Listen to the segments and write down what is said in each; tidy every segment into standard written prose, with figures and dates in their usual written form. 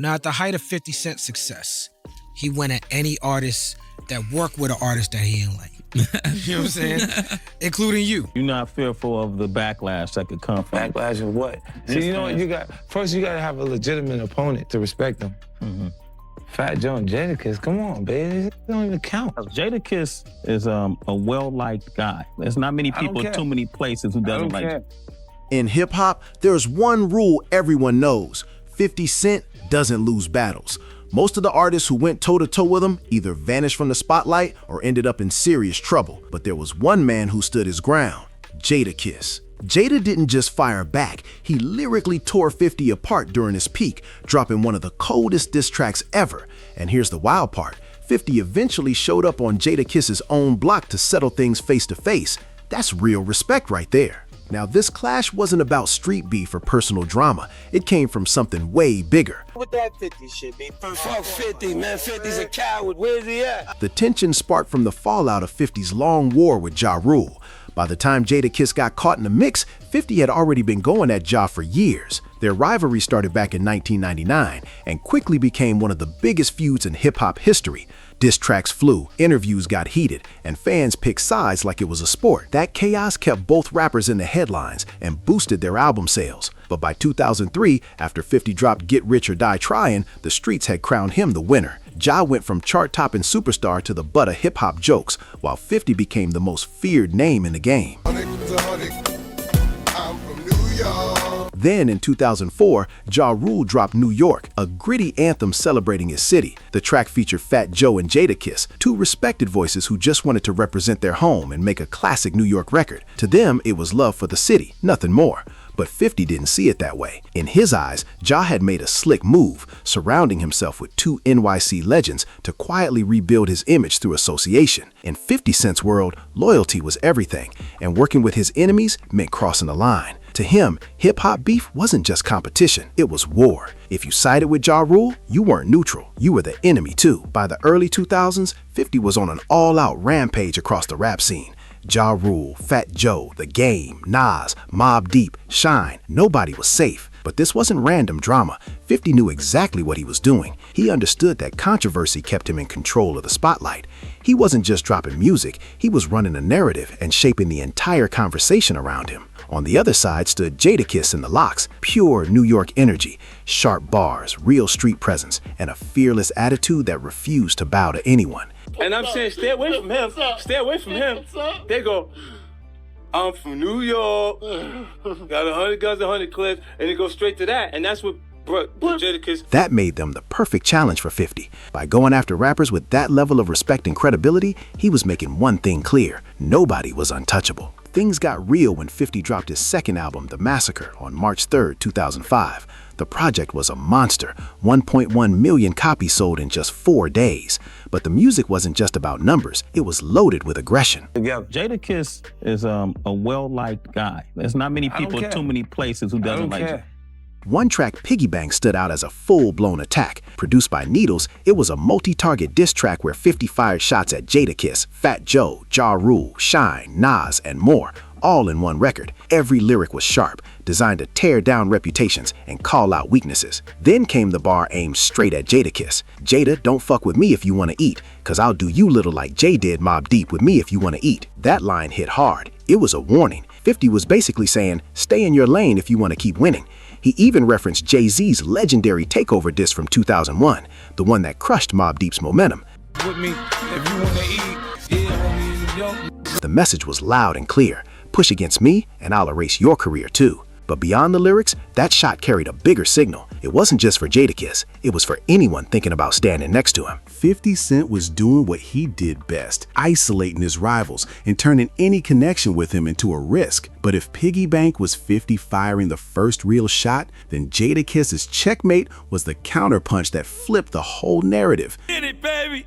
Now, at the height of 50 Cent's success, he went at any artist that worked with an artist that he didn't like. You know what I'm saying? Including you. You're not fearful of the backlash that could come from it. Backlash of what? See, you know what? First, you got to have a legitimate opponent to respect them. Fat Joe and Jadakiss, come on, baby. It don't even count. Jadakiss is a well-liked guy. There's not many people too many places who doesn't like him. In hip-hop, there's one rule everyone knows. 50 Cent doesn't lose battles. Most of the artists who went toe-to-toe with him either vanished from the spotlight or ended up in serious trouble. But there was one man who stood his ground, Jadakiss. Jada didn't just fire back, he lyrically tore 50 apart during his peak, dropping one of the coldest diss tracks ever. And here's the wild part, 50 eventually showed up on Jadakiss's own block to settle things face to face. That's real respect right there. Now, this clash wasn't about street beef or personal drama. It came from something way bigger. What that 50 shit be? Fuck 50, man. 50's a coward. Where's he at? The tension sparked from the fallout of 50's long war with Ja Rule. By the time Jadakiss got caught in the mix, 50 had already been going at Ja for years. Their rivalry started back in 1999 and quickly became one of the biggest feuds in hip-hop history. Diss tracks flew, interviews got heated, and fans picked sides like it was a sport. That chaos kept both rappers in the headlines and boosted their album sales. But by 2003, after 50 dropped Get Rich or Die Tryin', the streets had crowned him the winner. Ja went from chart-topping superstar to the butt of hip-hop jokes, while 50 became the most feared name in the game. Then in 2004, Ja Rule dropped New York, a gritty anthem celebrating his city. The track featured Fat Joe and Jadakiss, two respected voices who just wanted to represent their home and make a classic New York record. To them, it was love for the city, nothing more. But 50 didn't see it that way. In his eyes, Ja had made a slick move, surrounding himself with two NYC legends to quietly rebuild his image through association. In 50 Cent's world, loyalty was everything, and working with his enemies meant crossing the line. To him, hip-hop beef wasn't just competition, it was war. If you sided with Ja Rule, you weren't neutral, you were the enemy too. By the early 2000s, 50 was on an all-out rampage across the rap scene. Ja Rule, Fat Joe, The Game, Nas, Mobb Deep, Shine, nobody was safe. But this wasn't random drama. 50 knew exactly what he was doing. He understood that controversy kept him in control of the spotlight. He wasn't just dropping music, he was running a narrative and shaping the entire conversation around him. On the other side stood Jadakiss and the Lox, pure New York energy, sharp bars, real street presence, and a fearless attitude that refused to bow to anyone. And I'm saying, stay away from him. Stay away from him. They go, I'm from New York, got 100 guns, 100 clips, and it goes straight to that. And that's what Jadakiss. That made them the perfect challenge for 50. By going after rappers with that level of respect and credibility, he was making one thing clear: nobody was untouchable. Things got real when 50 dropped his second album, The Massacre, on March 3, 2005. The project was a monster, 1.1 million copies sold in just 4 days. But the music wasn't just about numbers, it was loaded with aggression. Jadakiss is a well-liked guy. There's not many people too many places who doesn't like him. One track, Piggy Bank, stood out as a full-blown attack. Produced by Needles, it was a multi-target diss track where 50 fired shots at Jadakiss, Fat Joe, Ja Rule, Shine, Nas, and more, all in one record. Every lyric was sharp, designed to tear down reputations and call out weaknesses. Then came the bar aimed straight at Jadakiss. Jada, don't fuck with me if you want to eat, cause I'll do you little like Jay did Mobb Deep with me if you want to eat. That line hit hard. It was a warning. 50 was basically saying, stay in your lane if you want to keep winning. He even referenced Jay-Z's legendary Takeover diss from 2001, the one that crushed Mobb Deep's momentum. With me, if you want to eat, The message was loud and clear: push against me and I'll erase your career too. But beyond the lyrics, that shot carried a bigger signal. It wasn't just for Jadakiss, it was for anyone thinking about standing next to him. 50 Cent was doing what he did best, isolating his rivals and turning any connection with him into a risk. But if Piggy Bank was 50 firing the first real shot, then Jadakiss's checkmate was the counterpunch that flipped the whole narrative. Get it, baby!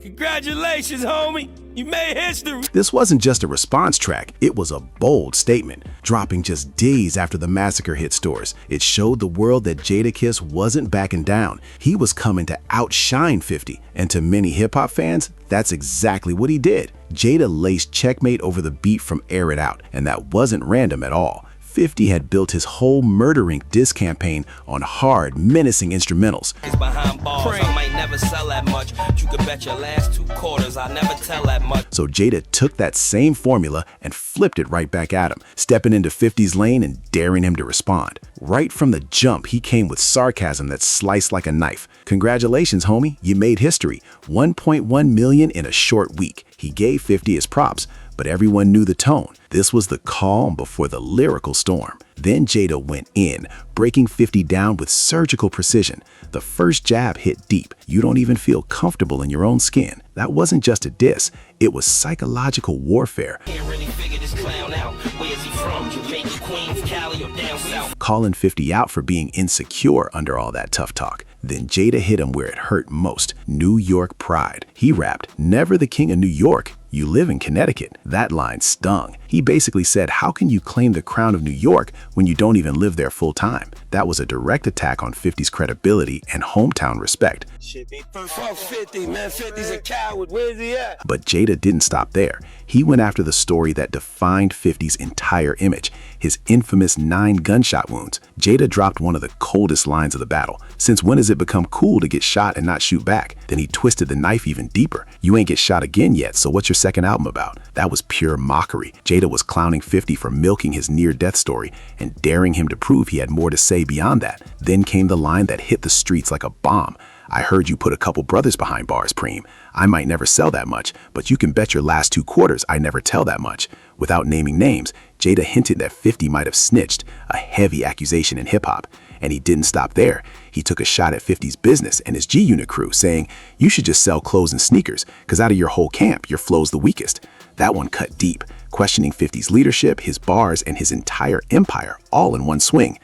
Congratulations, homie! You made history! This wasn't just a response track, it was a bold statement. Dropping just days after The Massacre hit stores, it showed the world that Jadakiss wasn't backing down. He was coming to outshine 50. And to many hip-hop fans, that's exactly what he did. Jada laced checkmate over the beat from Air It Out, and that wasn't random at all. 50 had built his whole Murder Inc. diss campaign on hard, menacing instrumentals. Behind bars, I might never sell that much. You could bet your last 2 quarters I never tell that much. So Jada took that same formula and flipped it right back at him, stepping into 50's lane and daring him to respond. Right from the jump, he came with sarcasm that sliced like a knife. Congratulations, homie, you made history. 1.1 million in a short week. He gave 50 his props, but everyone knew the tone. This was the calm before the lyrical storm. Then Jada went in, breaking 50 down with surgical precision. The first jab hit deep. You don't even feel comfortable in your own skin. That wasn't just a diss, it was psychological warfare. Can't really figure this clown out. Where's he from? Jamaica, Queens, Cali, or down south? Calling 50 out for being insecure under all that tough talk. Then Jada hit him where it hurt most, New York pride. He rapped, "Never the king of New York. You live in Connecticut." That line stung. He basically said, how can you claim the crown of New York when you don't even live there full time? That was a direct attack on 50's credibility and hometown respect. Fuck 50, man. 50's a coward. Where's he at? But Jada didn't stop there. He went after the story that defined 50's entire image, his infamous 9 gunshot wounds. Jada dropped one of the coldest lines of the battle. Since when has it become cool to get shot and not shoot back? Then he twisted the knife even deeper. You ain't get shot again yet, so what's your second album about? That was pure mockery. Jada was clowning 50 for milking his near-death story and daring him to prove he had more to say beyond that. Then came the line that hit the streets like a bomb. "I heard you put a couple brothers behind bars, Preem. I might never sell that much, but you can bet your last 2 quarters I never tell that much." Without naming names, Jada hinted that 50 might have snitched, a heavy accusation in hip-hop. And he didn't stop there. He took a shot at 50's business and his G-Unit crew, saying, "You should just sell clothes and sneakers, because out of your whole camp, your flow's the weakest." That one cut deep, questioning 50's leadership, his bars, and his entire empire all in one swing.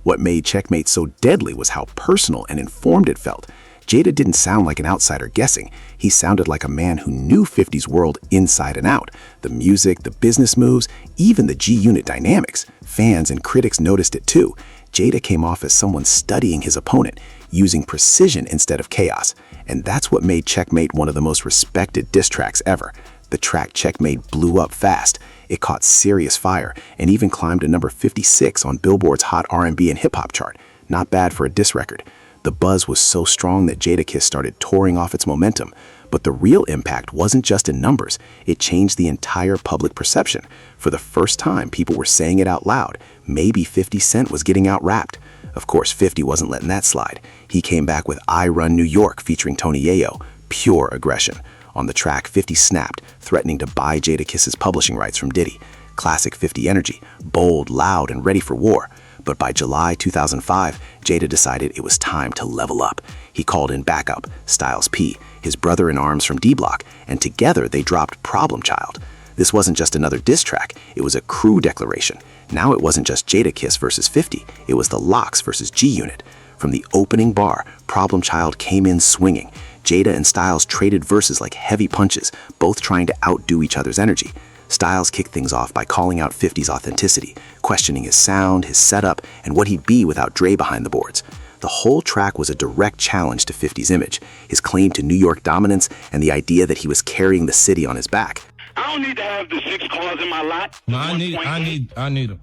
What made Checkmate so deadly was how personal and informed it felt. Jada didn't sound like an outsider guessing. He sounded like a man who knew 50's world inside and out. The music, the business moves, even the G-Unit dynamics. Fans and critics noticed it too. Jada came off as someone studying his opponent, using precision instead of chaos. And that's what made Checkmate one of the most respected diss tracks ever. The track Checkmate blew up fast. It caught serious fire and even climbed to number 56 on Billboard's Hot R&B and Hip Hop chart. Not bad for a diss record. The buzz was so strong that Jadakiss started touring off its momentum. But the real impact wasn't just in numbers. It changed the entire public perception. For the first time, people were saying it out loud. Maybe 50 Cent was getting out-rapped. Of course, 50 wasn't letting that slide. He came back with I Run New York featuring Tony Yayo. Pure aggression. On the track, 50 snapped, threatening to buy Jadakiss's publishing rights from Diddy. Classic 50 energy, bold, loud, and ready for war. But by July 2005, Jada decided it was time to level up. He called in backup, Styles P, his brother-in-arms from D-Block, and together they dropped Problem Child. This wasn't just another diss track, it was a crew declaration. Now it wasn't just Jadakiss versus 50, it was the Lox versus G-Unit. From the opening bar, Problem Child came in swinging. Jada and Styles traded verses like heavy punches, both trying to outdo each other's energy. Styles kicked things off by calling out 50's authenticity, questioning his sound, his setup, and what he'd be without Dre behind the boards. The whole track was a direct challenge to 50's image, his claim to New York dominance, and the idea that he was carrying the city on his back. I don't need to have the 6 cars in my lot. No, I need them.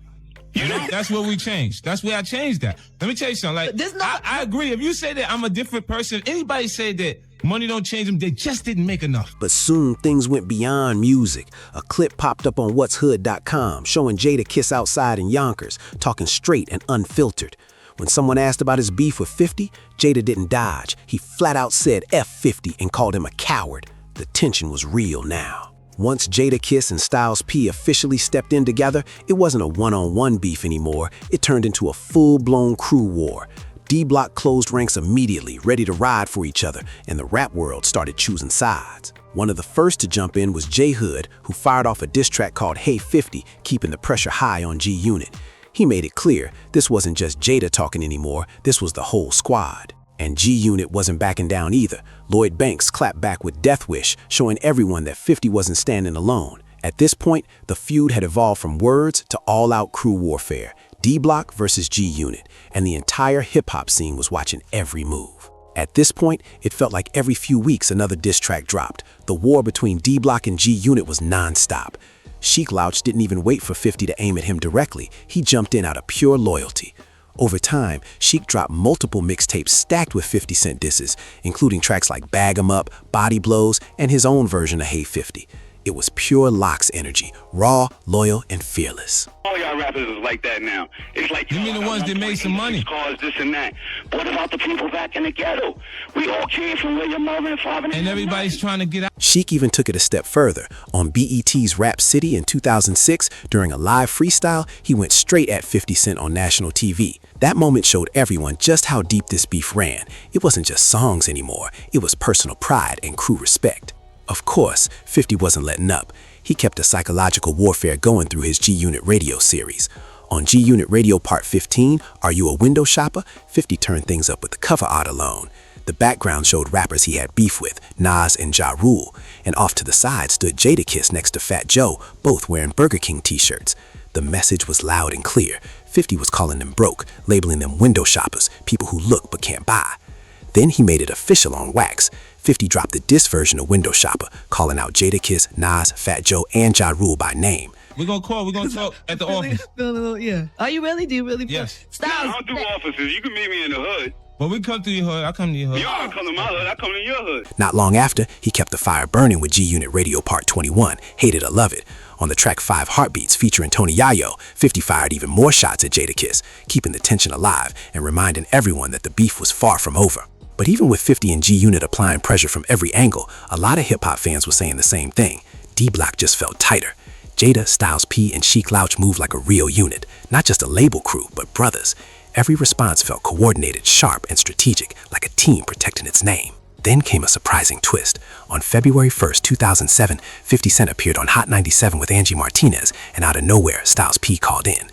That's what we changed. That's where I changed that. Let me tell you something. Like, I agree. If you say that I'm a different person, anybody say that money don't change them, they just didn't make enough. But soon things went beyond music. A clip popped up on whatshood.com showing Jadakiss outside in Yonkers, talking straight and unfiltered. When someone asked about his beef with 50, Jada didn't dodge. He flat out said F 50 and called him a coward. The tension was real now. Once Jadakiss and Styles P officially stepped in together, it wasn't a one-on-one beef anymore. It turned into a full-blown crew war. D-Block closed ranks immediately, ready to ride for each other, and the rap world started choosing sides. One of the first to jump in was J-Hood, who fired off a diss track called Hey 50, keeping the pressure high on G-Unit. He made it clear this wasn't just Jada talking anymore, this was the whole squad. And G-Unit wasn't backing down either. Lloyd Banks clapped back with Death Wish, showing everyone that 50 wasn't standing alone. At this point, the feud had evolved from words to all-out crew warfare. D-Block versus G-Unit, and the entire hip-hop scene was watching every move. At this point, it felt like every few weeks another diss track dropped. The war between D Block and G Unit was non-stop. Sheek Louch didn't even wait for 50 to aim at him directly. He jumped in out of pure loyalty. Over time, Sheek dropped multiple mixtapes stacked with 50 Cent disses, including tracks like Bag 'Em Up, Body Blows, and his own version of Hey 50. It was pure Locks energy, raw, loyal, and fearless. All y'all rappers is like that now. It's like you mean the ones that made some money? Cars, this and that. What about the people back in the ghetto? We all came from where your mother and father and everybody's trying to get out. Sheek even took it a step further. On BET's Rap City in 2006, during a live freestyle, he went straight at 50 Cent on national TV. That moment showed everyone just how deep this beef ran. It wasn't just songs anymore. It was personal pride and crew respect. Of course, 50 wasn't letting up. He kept the psychological warfare going through his G Unit Radio series. On G Unit Radio Part 15, Are You a Window Shopper?, 50 turned things up with the cover art alone. The background showed rappers he had beef with, Nas and Ja Rule, and off to the side stood Jadakiss next to Fat Joe, both wearing Burger King t-shirts. The message was loud and clear. 50 was calling them broke, labeling them window shoppers, people who look but can't buy. Then he made it official on wax. 50 dropped the diss version of Window Shopper, calling out Jadakiss, Nas, Fat Joe, and Ja Rule by name. We're gonna talk at the office. No, yeah. Are you really? Do you really? Yes. Stop. I don't do offices. You can meet me in the hood. But we come to your hood. I come to your hood. You don't come to my hood. I come to your hood. Not long after, he kept the fire burning with G Unit Radio Part 21, Hate It or Love It. On the track 5 Heartbeats featuring Tony Yayo, 50 fired even more shots at Jadakiss, keeping the tension alive and reminding everyone that the beef was far from over. But even with 50 and G Unit applying pressure from every angle, a lot of hip-hop fans were saying the same thing. D-Block just felt tighter. Jada, Styles P, and Sheek Louch moved like a real unit, not just a label crew, but brothers. Every response felt coordinated, sharp, and strategic, like a team protecting its name. Then came a surprising twist. On February 1st, 2007, 50 Cent appeared on Hot 97 with Angie Martinez, and out of nowhere, Styles P called in.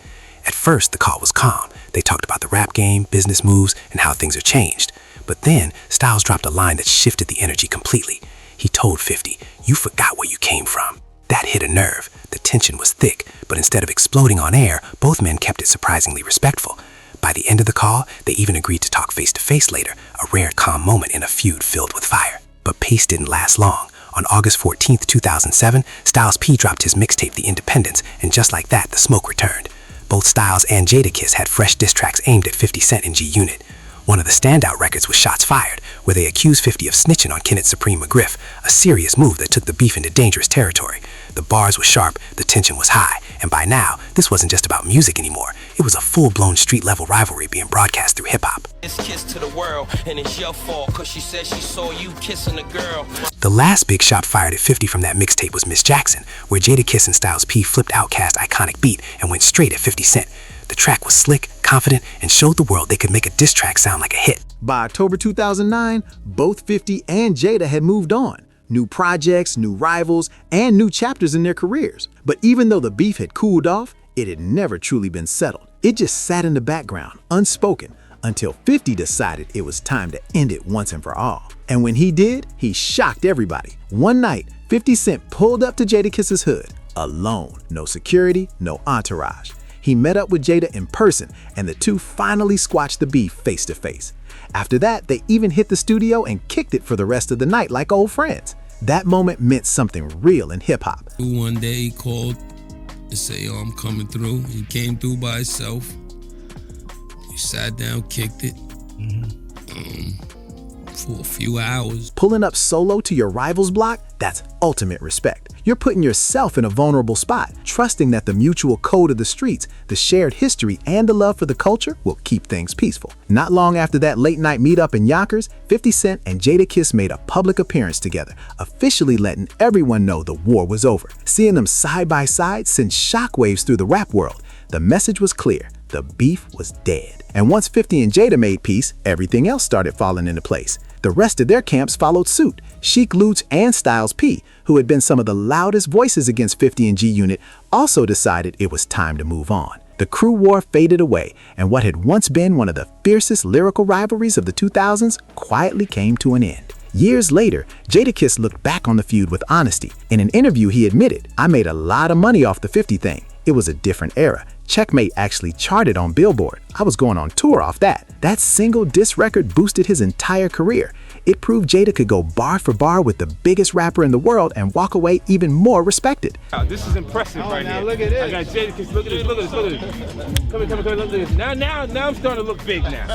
At first, the call was calm. They talked about the rap game, business moves, and how things are changed. But then, Styles dropped a line that shifted the energy completely. He told 50, "You forgot where you came from." That hit a nerve. The tension was thick, but instead of exploding on air, both men kept it surprisingly respectful. By the end of the call, they even agreed to talk face-to-face later, a rare calm moment in a feud filled with fire. But pace didn't last long. On August 14th, 2007, Styles P dropped his mixtape The Independence, and just like that, the smoke returned. Both Styles and Jadakiss had fresh diss tracks aimed at 50 Cent and G Unit. One of the standout records was Shots Fired, where they accused 50 of snitching on Kenneth Supreme McGriff, a serious move that took the beef into dangerous territory. The bars were sharp, the tension was high, and by now, this wasn't just about music anymore. It was a full-blown street-level rivalry being broadcast through hip-hop. It's kiss to the world, and it's your fault, cause she said she saw you kissing a girl. The last big shot fired at 50 from that mixtape was Miss Jackson, where Jadakiss and Styles P flipped Outkast's iconic beat and went straight at 50 Cent. The track was slick, confident, and showed the world they could make a diss track sound like a hit. By October 2009, both 50 and Jada had moved on. New projects, new rivals, and new chapters in their careers. But even though the beef had cooled off, it had never truly been settled. It just sat in the background, unspoken, until 50 decided it was time to end it once and for all. And when he did, he shocked everybody. One night, 50 Cent pulled up to Jadakiss's hood, alone. No security, no entourage. He met up with Jada in person, and the two finally squashed the beef face to face. After that, they even hit the studio and kicked it for the rest of the night like old friends. That moment meant something real in hip-hop. One day he called to say, "Yo, I'm coming through." He came through by himself. We sat down, kicked it for a few hours. Pulling up solo to your rival's block, that's ultimate respect. You're putting yourself in a vulnerable spot, trusting that the mutual code of the streets, the shared history, and the love for the culture will keep things peaceful. Not long after that late-night meetup in Yonkers, 50 Cent and Jadakiss made a public appearance together, officially letting everyone know the war was over. Seeing them side by side sent shockwaves through the rap world. The message was clear. The beef was dead. And once 50 and Jada made peace, everything else started falling into place. The rest of their camps followed suit. Sheek Louch and Styles P, who had been some of the loudest voices against 50 and G Unit, also decided it was time to move on. The crew war faded away, and what had once been one of the fiercest lyrical rivalries of the 2000s quietly came to an end. Years later, Jadakiss looked back on the feud with honesty. In an interview, he admitted, "I made a lot of money off the 50 thing. It was a different era. Checkmate actually charted on Billboard. I was going on tour off that. That single diss record boosted his entire career. It proved Jada could go bar for bar with the biggest rapper in the world and walk away even more respected. This is impressive right here. Look at this. I got Jadakiss. Look at this. Look at this. Look at this. Come here. Look at this. Now I'm starting to look big now.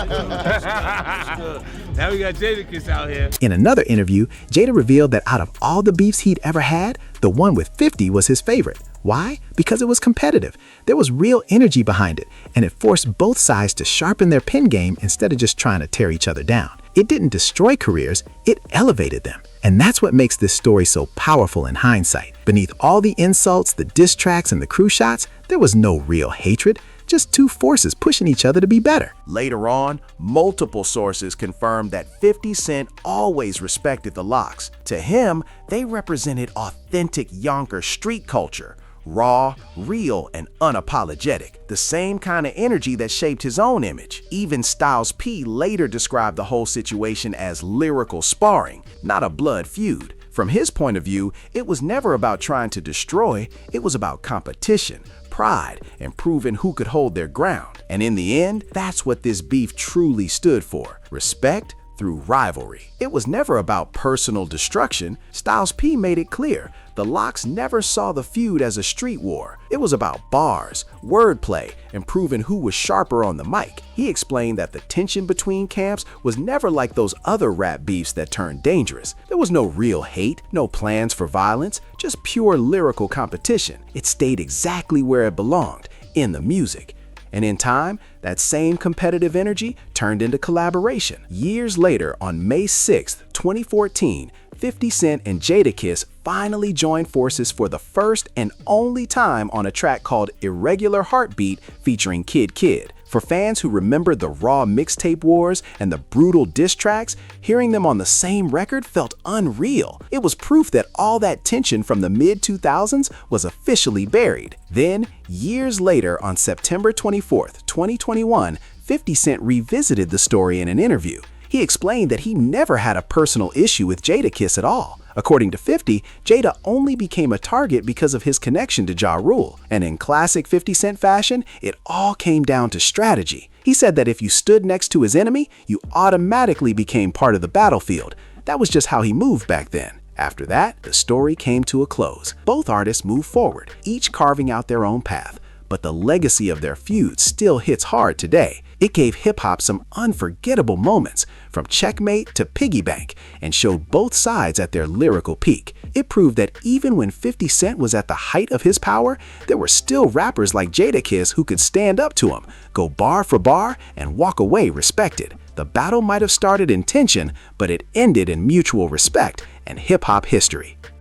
Now we got Jadakiss out here. In another interview, Jada revealed that out of all the beefs he'd ever had, the one with 50 was his favorite. Why? Because it was competitive. There was real energy behind it, and it forced both sides to sharpen their pen game instead of just trying to tear each other down. It didn't destroy careers, it elevated them. And that's what makes this story so powerful in hindsight. Beneath all the insults, the diss tracks, and the crew shots, there was no real hatred, just two forces pushing each other to be better. Later on, multiple sources confirmed that 50 Cent always respected the Lox. To him, they represented authentic Yonkers street culture. Raw, real, and unapologetic. The same kind of energy that shaped his own image. Even Styles P later described the whole situation as lyrical sparring, not a blood feud. From his point of view, it was never about trying to destroy, it was about competition, pride, and proving who could hold their ground. And in the end, that's what this beef truly stood for. Respect through rivalry. It was never about personal destruction. Styles P made it clear. The Lox never saw the feud as a street war. It was about bars, wordplay, and proving who was sharper on the mic. He explained that the tension between camps was never like those other rap beefs that turned dangerous. There was no real hate, no plans for violence, just pure lyrical competition. It stayed exactly where it belonged, in the music. And in time, that same competitive energy turned into collaboration. Years later, on May 6, 2014, 50 Cent and Jadakiss finally joined forces for the first and only time on a track called Irregular Heartbeat featuring Kid Kid. For fans who remember the raw mixtape wars and the brutal diss tracks, hearing them on the same record felt unreal. It was proof that all that tension from the mid-2000s was officially buried. Then, years later, on September 24th, 2021, 50 Cent revisited the story in an interview. He explained that he never had a personal issue with Jadakiss at all. According to 50, Jada only became a target because of his connection to Ja Rule. And in classic 50 Cent fashion, it all came down to strategy. He said that if you stood next to his enemy, you automatically became part of the battlefield. That was just how he moved back then. After that, the story came to a close. Both artists moved forward, each carving out their own path. But the legacy of their feud still hits hard today. It gave hip-hop some unforgettable moments, from Checkmate to Piggy Bank, and showed both sides at their lyrical peak. It proved that even when 50 Cent was at the height of his power, there were still rappers like Jadakiss who could stand up to him, go bar for bar, and walk away respected. The battle might have started in tension, but it ended in mutual respect and hip-hop history.